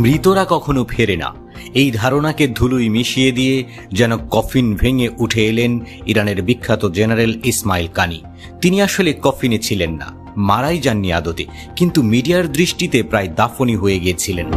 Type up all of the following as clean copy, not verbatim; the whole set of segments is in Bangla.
মৃতরা কখনো ফেরে না, এই ধারণাকে ধুলোয় মিশিয়ে দিয়ে যেন কফিন ভেঙে উঠে এলেন ইরানের বিখ্যাত জেনারেল ইসমাইল কানি। তিনি আসলে কফিনে ছিলেন না, মারাই যাননি আদতে, কিন্তু মিডিয়ার দৃষ্টিতে প্রায় দাফনই হয়ে গিয়েছিলেন।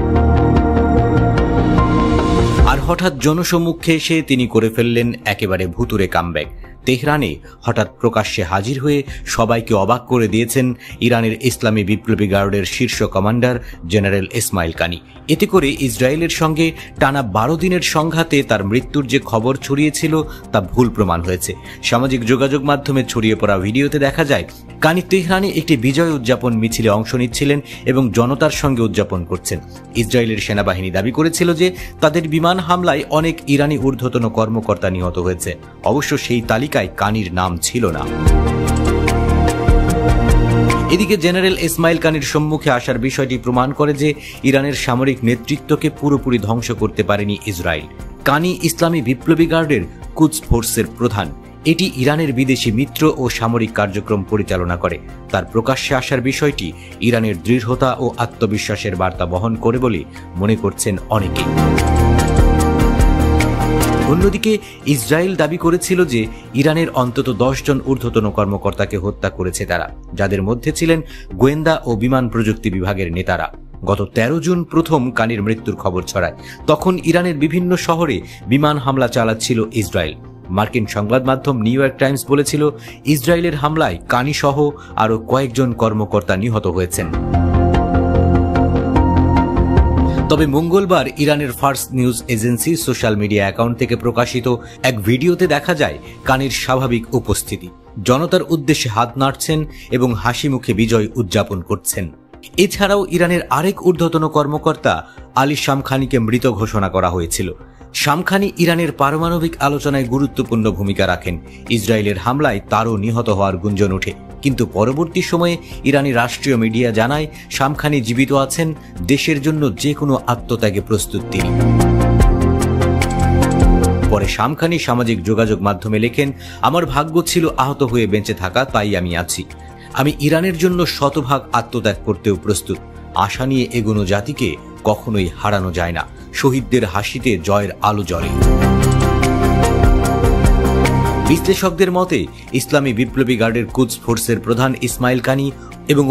আর হঠাৎ জনসম্মুখে এসে তিনি করে ফেললেন একেবারে ভুতুরে কামব্যাক। তেহরানে হঠাৎ প্রকাশ্যে হাজির হয়ে সবাইকে অবাক করে দিয়েছেন ইরানের ইসলামী বিপ্লবী গার্ডের শীর্ষ কমান্ডার জেনারেল ইসমাইল কানি। এতে করে ইসরায়েলের সঙ্গে টানা 12 দিনের সংঘাতে তার মৃত্যুর যে খবর ছড়িয়েছিল তা ভুল প্রমাণ হয়েছে। সামাজিক যোগাযোগ মাধ্যমে ছড়িয়ে পড়া ভিডিওতে দেখা যায় কানি তেহরানে একটি বিজয় উদযাপন মিছিলে অংশ নিচ্ছিলেন এবং জনতার সঙ্গে উদযাপন করছেন। ইসরায়েলের সেনাবাহিনী দাবি করেছিল যে তাদের বিমান হামলায় অনেক ইরানি ঊর্ধ্বতন কর্মকর্তা নিহত হয়েছে। অবশ্য সেই তালিকায় কানির নাম ছিল না। এদিকে জেনারেল ইসমাইল কানির সম্মুখে আসার বিষয়টি প্রমাণ করে যে ইরানের সামরিক নেতৃত্বকে পুরোপুরি ধ্বংস করতে পারেনি ইসরায়েল। কানি ইসলামী বিপ্লবী গার্ডের কুদস ফোর্সের প্রধান। এটি ইরানের বিদেশি মিত্র ও সামরিক কার্যক্রম পরিচালনা করে। তার প্রকাশ্যে আসার বিষয়টি ইরানের দৃঢ়তা ও আত্মবিশ্বাসের বার্তা বহন করে বলে মনে করছেন অনেকেই। অন্যদিকে ইসরায়েল দাবি করেছিল যে ইরানের অন্তত 10 জন ঊর্ধ্বতন কর্মকর্তাকে হত্যা করেছে তারা, যাদের মধ্যে ছিলেন গোয়েন্দা ও বিমান প্রযুক্তি বিভাগের নেতারা। গত 13 জুন প্রথম কানির মৃত্যুর খবর ছড়ায়। তখন ইরানের বিভিন্ন শহরে বিমান হামলা চালাচ্ছিল ইসরায়েল। মার্কিন সংবাদ মাধ্যম নিউ ইয়র্ক টাইমস বলেছিল ইসরায়েলের হামলায় কানি সহ আরও কয়েকজন কর্মকর্তা নিহত হয়েছেন। তবে মঙ্গলবার ইরানের Fars news agency social media account থেকে প্রকাশিত এক ভিডিওতে দেখা যায় কানির স্বাভাবিক উপস্থিতি। জনতার উদ্দেশ্যে হাত নাড়ছেন এবং হাসি মুখে বিজয় উদযাপন করছেন। এছাড়াও ইরানের আরেক ঊর্ধ্বতন কর্মকর্তা আলী শামখানিকে মৃত ঘোষণা করা হয়েছিল। শামখানি ইরানের পারমাণবিক আলোচনায় গুরুত্বপূর্ণ ভূমিকা রাখেন। ইসরায়েলের হামলায় তারও নিহত হওয়ার গুঞ্জন ওঠে, কিন্তু পরবর্তী সময়ে ইরানি রাষ্ট্রীয় মিডিয়া জানায় শামখানি জীবিত আছেন, দেশের জন্য যে কোনো আত্মত্যাগে প্রস্তুত তিনি। পরে শামখানি সামাজিক যোগাযোগ মাধ্যমে লেখেন, আমার ভাগ্য ছিল আহত হয়ে বেঁচে থাকা, তাই আমি আছি। আমি ইরানের জন্য শতভাগ আত্মত্যাগ করতেও প্রস্তুত। আশা নিয়ে এগোনো জাতিকে কখনোই হারানো যায় না। শহীদদের হাসিতে জয়ের আলো জ্বলে। বিশ্লেষকদের মতে ইসলামী বিপ্লবী গার্ডের কুদস ফোর্সের প্রধান ইসমাইল কানি এবং